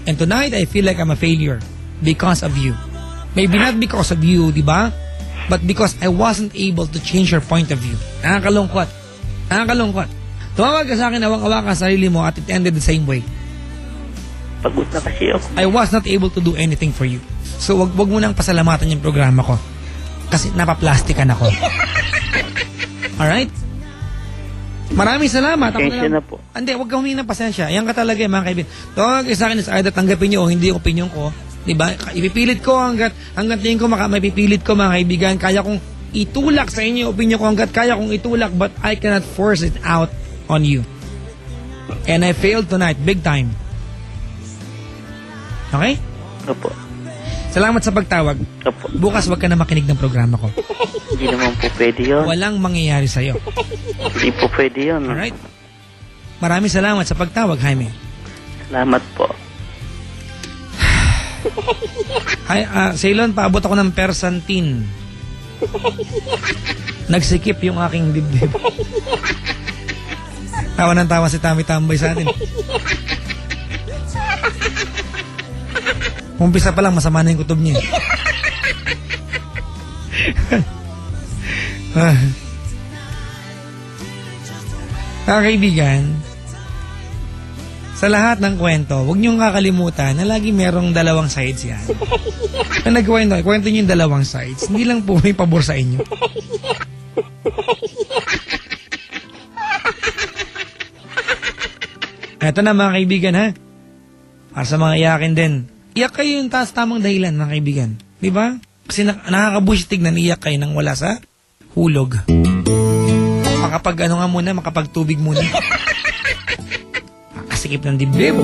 And tonight, I feel like I'm a failure because of you. Maybe not because of you, di ba? But because I wasn't able to change your point of view. Nakakalungkot. Nakakalungkot. Tumawag ka sa akin, awang-awa ka sa sarili mo at it ended the same way. Pagod na kasi ako. I was not able to do anything for you. So, wag mo nang pasalamatan yung programa ko. Kasi napaplastikan ako. Alright? Maraming salamat. Pasensya na po. Hindi, wag ka humingi ng pasensya. Yan ka talaga, mga kaibigan. Tawag sa akin is either tanggapin nyo o hindi yung opinion ko. Diba? Ipipilit ko hanggat tingin ko mapipilit ko, mga kaibigan. Kaya kong itulak sa inyo yung opinion ko hanggat kaya kong itulak, but I cannot force it out on you. And I failed tonight, big time. Okay? Opo. Salamat sa pagtawag. Opo. Bukas wag ka na makinig ng programa ko. Hindi naman po pwede yun. Walang mangyayari sa'yo. Hindi po pwede yun. Alright? Maraming salamat sa pagtawag, Jaime. Salamat po. Hi, Ceylon, paabot ako ng persantin. Nagsikip yung aking dibdib. Tawa ng tawa si Tami Tambay sa atin. Umpisa pa lang, masama na yung kutob niya. Kaibigan, sa lahat ng kwento, huwag niyong kakalimutan na lagi merong dalawang sides yan. Kung kwento niyo yung dalawang sides, hindi lang po may pabor sa inyo. Eto na, mga kaibigan, ha? Para sa mga iyakin din. Iyak kayo yung tamang dahilan, mga kaibigan. Diba? Kasi nakakabush tignan, iyak kayo nang wala sa hulog. Makapagtubig muna. Makasikip ng dibdib.